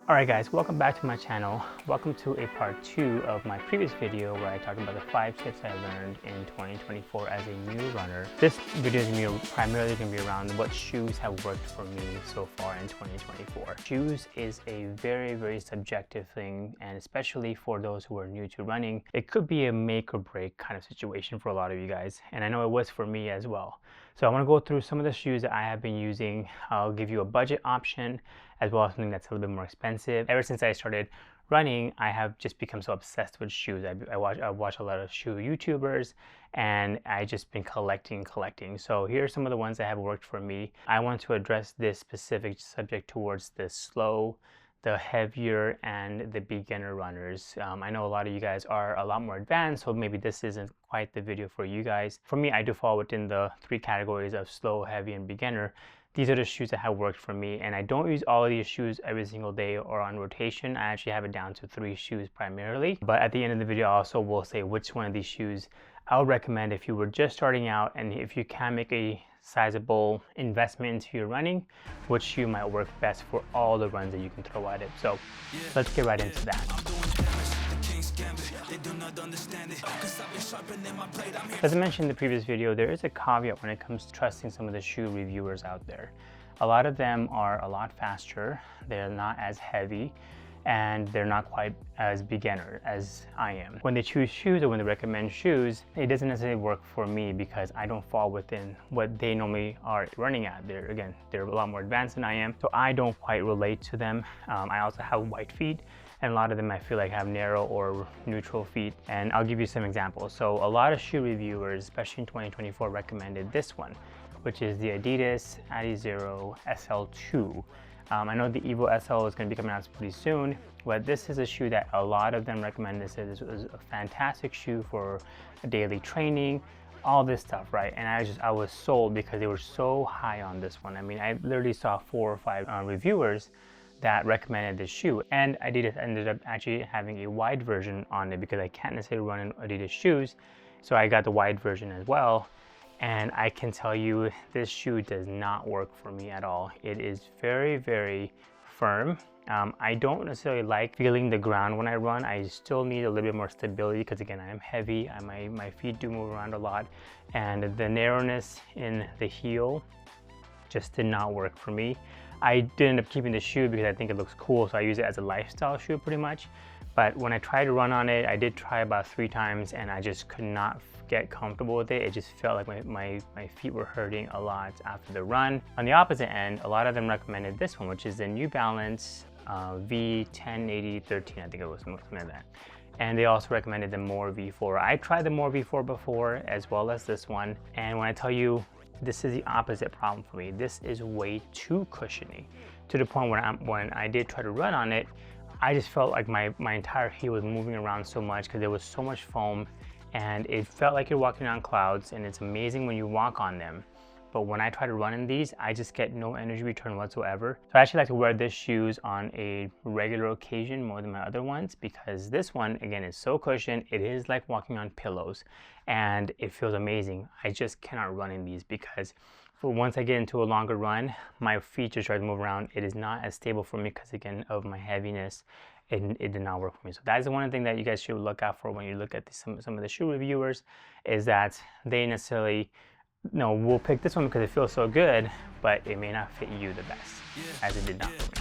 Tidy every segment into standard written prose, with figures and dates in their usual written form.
Alright guys, welcome back to my channel. Welcome to a part 2 of my previous video where I talked about the 5 tips I learned in 2024 as a new runner. This video is primarily going to be around what shoes have worked for me so far in 2024. Shoes is a very subjective thing, and especially for those who are new to running, it could be a make or break kind of situation for a lot of you guys, and I know it was for me as well. So I want to go through some of the shoes that I have been using. I'll give you a budget option as well as something that's a little bit more expensive. Ever since I started running, I have just become so obsessed with shoes. I watch a lot of shoe YouTubers, and I just been collecting. So here are some of the ones that have worked for me. I want to address this specific subject towards the slow, the heavier, and the beginner runners. I know a lot of you guys are a lot more advanced, so maybe this isn't quite the video for you guys. For me, I do fall within the 3 categories of slow, heavy, and beginner. These are the shoes that have worked for me, and I don't use all of these shoes every single day or on rotation. I actually have it down to 3 shoes primarily, but at the end of the video I also will say which one of these shoes I would recommend if you were just starting out, and if you can make a sizable investment into your running, which shoe might work best for all the runs that you can throw at it. So let's get right into that. As I mentioned in the previous video, there is a caveat when it comes to trusting some of the shoe reviewers out there. A lot of them are a lot faster, they're not as heavy, and they're not quite as beginner as I am. When they choose shoes or when they recommend shoes, it doesn't necessarily work for me because I don't fall within what they normally are running at. They're a lot more advanced than I am, so I don't quite relate to them. I also have white feet, and a lot of them I feel like have narrow or neutral feet, and I'll give you some examples. So a lot of shoe reviewers, especially in 2024, recommended this one, which is the Adidas Adizero SL2. I know the Evo SL is going to be coming out pretty soon, but this is a shoe that a lot of them recommend. This is a fantastic shoe for daily training, all this stuff, right? And I was sold because they were so high on this one. I mean, I literally saw 4 or 5 reviewers that recommended this shoe, and Adidas ended up actually having a wide version on it because I can't necessarily run in Adidas shoes, so I got the wide version as well. And I can tell you this shoe does not work for me at all. It is very firm. I don't necessarily like feeling the ground when I run. I still need a little bit more stability because again, I am heavy and my feet do move around a lot, and the narrowness in the heel just did not work for me. I did end up keeping the shoe because I think it looks cool, so I use it as a lifestyle shoe pretty much. But when I tried to run on it, I did try about 3 times and I just could not get comfortable with it. It just felt like my feet were hurting a lot after the run. On the opposite end, a lot of them recommended this one, which is the New Balance V1080-13, I think it was something like that. And they also recommended the More V4. I tried the More V4 before as well as this one, and when I tell you, this is the opposite problem for me. This is way too cushiony to the point where when I did try to run on it, I just felt like my entire heel was moving around so much because there was so much foam, and it felt like you're walking on clouds, and it's amazing when you walk on them. But when I try to run in these, I just get no energy return whatsoever. So I actually like to wear this shoes on a regular occasion more than my other ones because this one, again, is so cushioned. It is like walking on pillows, and it feels amazing. I just cannot run in these because once I get into a longer run, my feet just try to move around. It is not as stable for me because, again, of my heaviness. It did not work for me. So that is the one thing that you guys should look out for when you look at some of the shoe reviewers, is that they necessarily we'll pick this one because it feels so good, but it may not fit you the best, as it did not for me.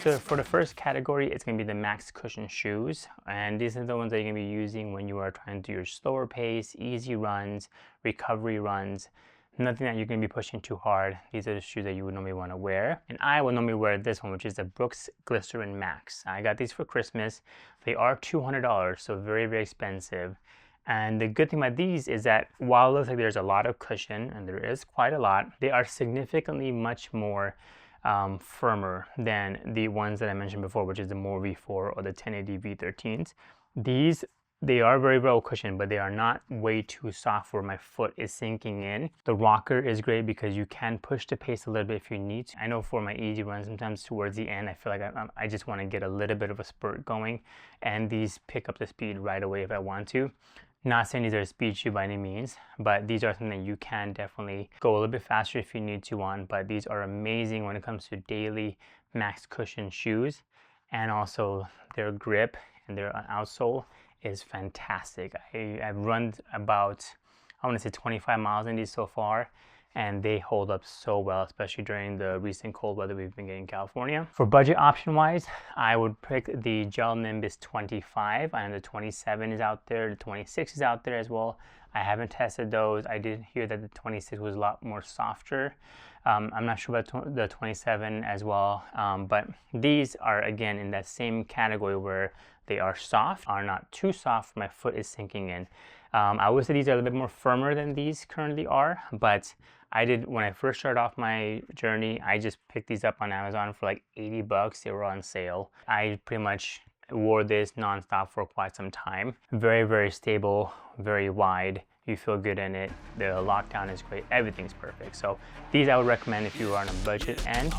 So for the first category, it's going to be the max cushion shoes, and these are the ones that you're going to be using when you are trying to do your slower pace, easy runs, recovery runs. Nothing that you're going to be pushing too hard. These are the shoes that you would normally want to wear. And I would normally wear this one, which is the Brooks Glycerin Max. I got these for Christmas. They are $200, so very expensive. And the good thing about these is that while it looks like there's a lot of cushion, and there is quite a lot, they are significantly much more firmer than the ones that I mentioned before, which is the More V4 or the 1080 V13s. They are very well cushioned, but they are not way too soft where my foot is sinking in. The rocker is great because you can push the pace a little bit if you need to. I know for my easy runs, sometimes towards the end, I feel like I just want to get a little bit of a spurt going, and these pick up the speed right away if I want to. Not saying these are a speed shoe by any means, but these are something that you can definitely go a little bit faster if you need to on. But these are amazing when it comes to daily max cushion shoes, and also their grip and their outsole is fantastic. I've run about, I want to say 25 miles in these so far, and they hold up so well, especially during the recent cold weather we've been getting in California. For budget option wise, I would pick the Gel Nimbus 25. I know the 27 is out there, the 26 is out there as well. I haven't tested those. I did hear that the 26 was a lot more softer. I'm not sure about the 27 as well, but these are again in that same category where they are soft, are not too soft, my foot is sinking in. I would say these are a little bit more firmer than these currently are, but when I first started off my journey, I just picked these up on Amazon for like 80 bucks. They were on sale. I pretty much wore this nonstop for quite some time. Very, very stable, very wide. You feel good in it. The lockdown is great. Everything's perfect. So these I would recommend if you are on a budget end.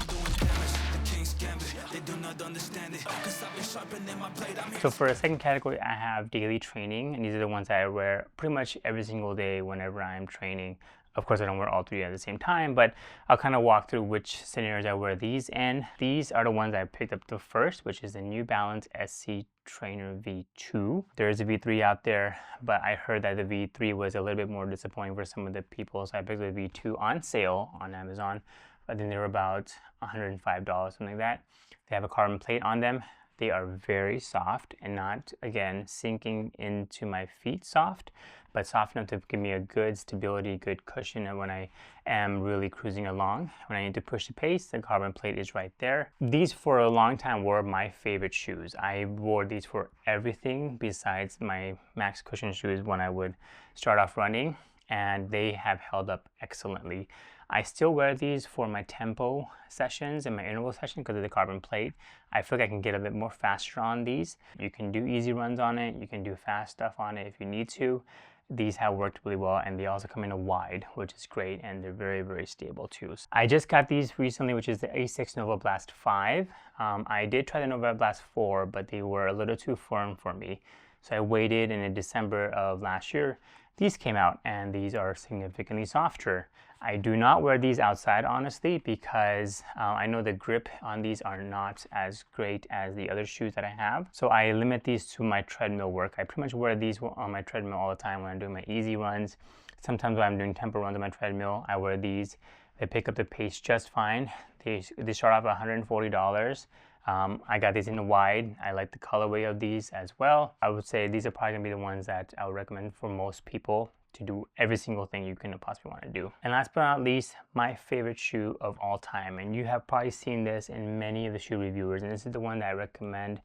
So for the second category, I have daily training, and these are the ones I wear pretty much every single day whenever I'm training. Of course, I don't wear all three at the same time, but I'll kind of walk through which scenarios I wear these in. These are the ones I picked up the first, which is the New Balance SC Trainer V2. There is a V3 out there, but I heard that the V3 was a little bit more disappointing for some of the people, so I picked the V2 on sale on Amazon. I think they were about $105, something like that. They have a carbon plate on them. They are very soft and not, again, sinking into my feet soft, but soft enough to give me a good stability, good cushion. And when I am really cruising along, when I need to push the pace, the carbon plate is right there. These for a long time were my favorite shoes. I wore these for everything besides my max cushion shoes when I would start off running, and they have held up excellently. I still wear these for my tempo sessions and my interval sessions because of the carbon plate. I feel like I can get a bit more faster on these. You can do easy runs on it. You can do fast stuff on it if you need to. These have worked really well, and they also come in a wide, which is great, and they're very, very stable too. I just got these recently, which is the asics novablast 5. I did try the novablast 4, but they were a little too firm for me. So I waited, and in December of last year, these came out, and these are significantly softer. I do not wear these outside, honestly, because I know the grip on these are not as great as the other shoes that I have. So I limit these to my treadmill work. I pretty much wear these on my treadmill all the time when I'm doing my easy runs. Sometimes when I'm doing tempo runs on my treadmill, I wear these. They pick up the pace just fine. They start off at $140. I got these in the wide. I like the colorway of these as well. I would say these are probably gonna be the ones that I would recommend for most people to do every single thing you can possibly want to do. And last but not least, my favorite shoe of all time. And you have probably seen this in many of the shoe reviewers. And this is the one that I recommend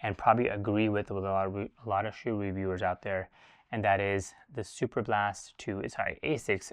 and probably agree with a lot of shoe reviewers out there. And that is the asics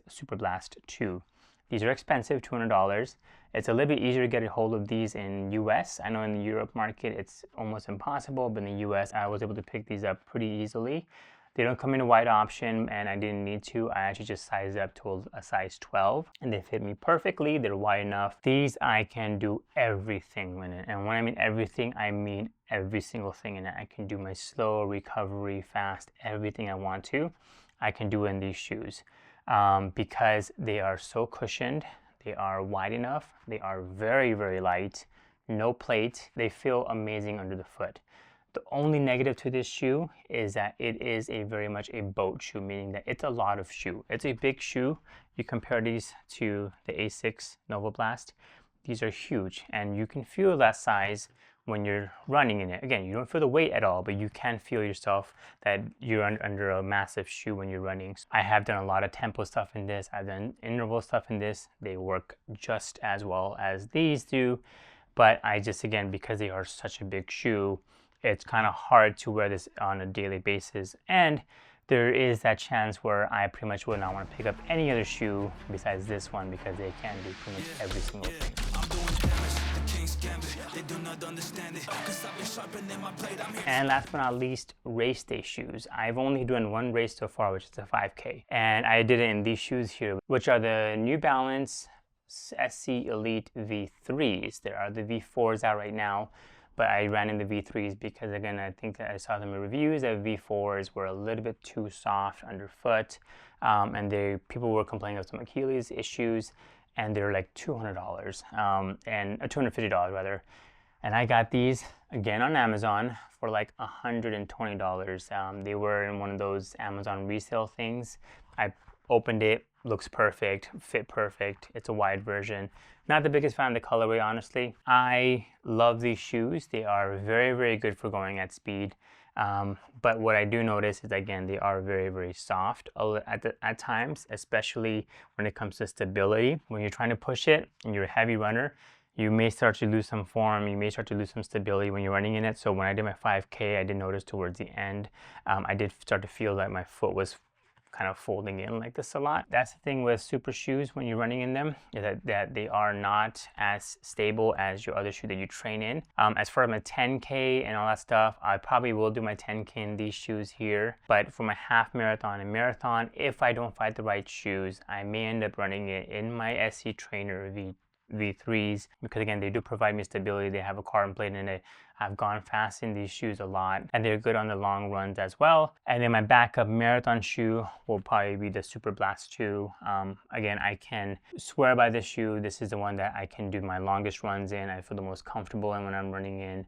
Superblast 2. These are expensive, $200. It's a little bit easier to get a hold of these in US. I know in the Europe market, it's almost impossible, but in the US, I was able to pick these up pretty easily. They don't come in a wide option, and I didn't need to. I actually just sized up to a size 12, and they fit me perfectly. They're wide enough. These I can do everything in it. And when I mean everything, I mean every single thing in it. I can do my slow, recovery, fast, everything I want to. I can do in these shoes because they are so cushioned. They are wide enough. They are very, very light. No plate. They feel amazing under the foot. The only negative to this shoe is that it is very much a boat shoe, meaning that it's a lot of shoe. It's a big shoe. You compare these to the asics novablast. These are huge, and you can feel that size when you're running in it. Again, you don't feel the weight at all, but you can feel yourself that you're under a massive shoe when you're running. So I have done a lot of tempo stuff in this. I've done interval stuff in this. They work just as well as these do, but I just, again, because they are such a big shoe, it's kind of hard to wear this on a daily basis. And there is that chance where I pretty much would not want to pick up any other shoe besides this one because they can do pretty much every single thing. And last but not least, race day shoes. I've only done one race so far, which is a 5K. And I did it in these shoes here, which are the New Balance SC Elite V3s. There are the V4s out right now, but I ran in the V3s because, again, I think that I saw them in reviews that V4s were a little bit too soft underfoot, and people were complaining of some Achilles issues, and they're like $200 and $250 rather. And I got these again on Amazon for like $120. They were in one of those Amazon resale things. I opened it, looks perfect, fit perfect. It's a wide version. Not the biggest fan of the colorway, honestly. I love these shoes. They are very, very good for going at speed. But what I do notice is, again, they are very, very soft at times, especially when it comes to stability. When you're trying to push it and you're a heavy runner, you may start to lose some form, you may start to lose some stability when you're running in it. So when I did my 5K, I did notice towards the end, I did start to feel that my foot was kind of folding in like this a lot. That's the thing with super shoes when you're running in them, is that they are not as stable as your other shoe that you train in. As far as my 10K and all that stuff, I probably will do my 10K in these shoes here. But for my half marathon and marathon, if I don't find the right shoes, I may end up running it in my SC Trainer V3s, because again, they do provide me stability. They have a carbon plate in it. I've gone fast in these shoes a lot, and they're good on the long runs as well. And then my backup marathon shoe will probably be the Superblast 2. Again, I can swear by this shoe. This is the one that I can do my longest runs in. I feel the most comfortable in when I'm running in.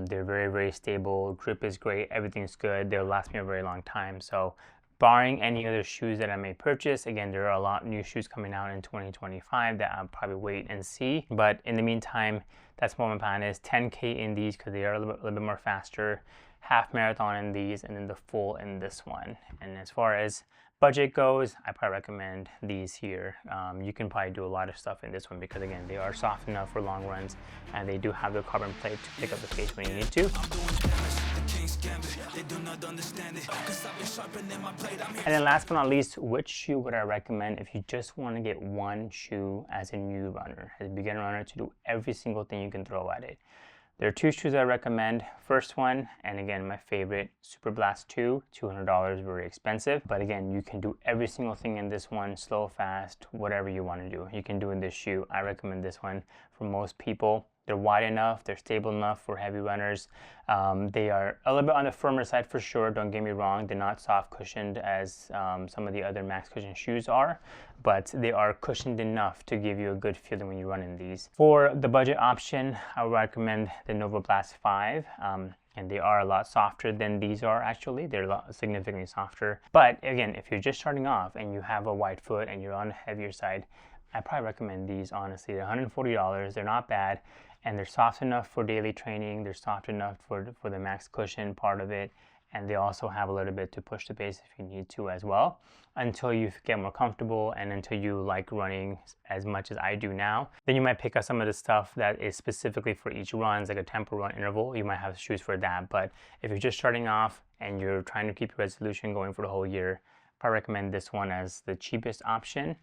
They're very, very stable. Grip is great. Everything's good. They'll last me a very long time. So barring any other shoes that I may purchase, again, there are a lot of new shoes coming out in 2025 that I'll probably wait and see. But in the meantime, that's what my plan is. 10K in these because they are a little bit more faster, half marathon in these, and then the full in this one. And as far as budget goes, I probably recommend these here. You can probably do a lot of stuff in this one because, again, they are soft enough for long runs, and they do have the carbon plate to pick up the pace when you need to. And then last but not least, which shoe would I recommend if you just want to get one shoe as a new runner, as a beginner runner, to do every single thing you can throw at it? There are two shoes I recommend. First one, and again, my favorite, Superblast 2, $200, very expensive. But again, you can do every single thing in this one, slow, fast, whatever you want to do. You can do in this shoe. I recommend this one for most people. They're wide enough, they're stable enough for heavy runners. They are a little bit on the firmer side for sure, don't get me wrong. They're not soft cushioned as some of the other max cushion shoes are, but they are cushioned enough to give you a good feeling when you run in these. For the budget option, I would recommend the Novablast 5. And they are a lot softer than these are actually. They're significantly softer. But again, if you're just starting off and you have a wide foot and you're on the heavier side, I probably recommend these, honestly. They're $140, they're not bad, and they're soft enough for daily training. They're soft enough for the max cushion part of it, and they also have a little bit to push the pace if you need to as well, until you get more comfortable and until you like running as much as I do now. Then you might pick up some of the stuff that is specifically for each run, like a tempo run interval. You might have shoes for that, but if you're just starting off and you're trying to keep your resolution going for the whole year, I recommend this one as the cheapest option.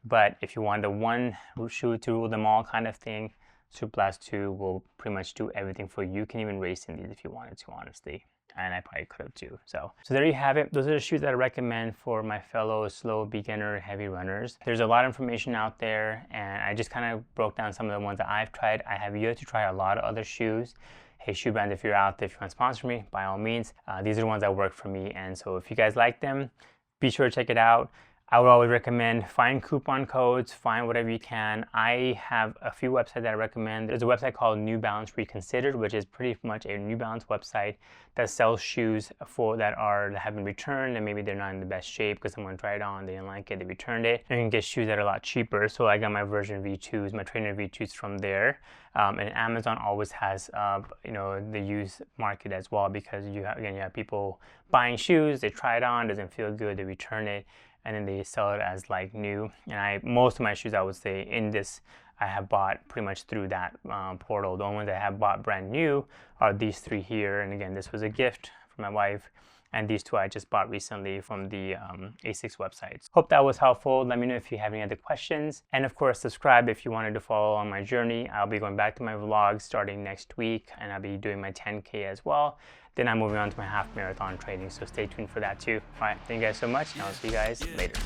But if you want the one shoe to rule them all kind of thing, Superblast 2 will pretty much do everything for you. You can even race in these if you wanted to, honestly. And I probably could have too. So there you have it. Those are the shoes that I recommend for my fellow slow beginner heavy runners. There's a lot of information out there, and I just kind of broke down some of the ones that I've tried. I have yet to try a lot of other shoes. Hey, shoe brand, if you're out there, if you want to sponsor me, by all means. These are the ones that work for me. And so if you guys like them, be sure to check it out. I would always recommend find coupon codes, find whatever you can. I have a few websites that I recommend. There's a website called New Balance Reconsidered, which is pretty much a New Balance website that sells shoes that have been returned and maybe they're not in the best shape because someone tried it on, they didn't like it, they returned it. And you can get shoes that are a lot cheaper. So I got my version V2s, my trainer V2s from there. And Amazon always has the used market as well, because you have people buying shoes, they try it on, doesn't feel good, they return it, and then they sell it as like new. And most of my shoes, I would say, in this, I have bought pretty much through that portal. The only ones I have bought brand new are these three here. And again, this was a gift from my wife. And these two I just bought recently from the asics websites. Hope that was helpful. Let me know if you have any other questions. And of course, subscribe if you wanted to follow on my journey. I'll be going back to my vlogs starting next week, and I'll be doing my 10K as well. Then I'm moving on to my half marathon training, so stay tuned for that too. All right, thank you guys so much, and I'll see you guys later.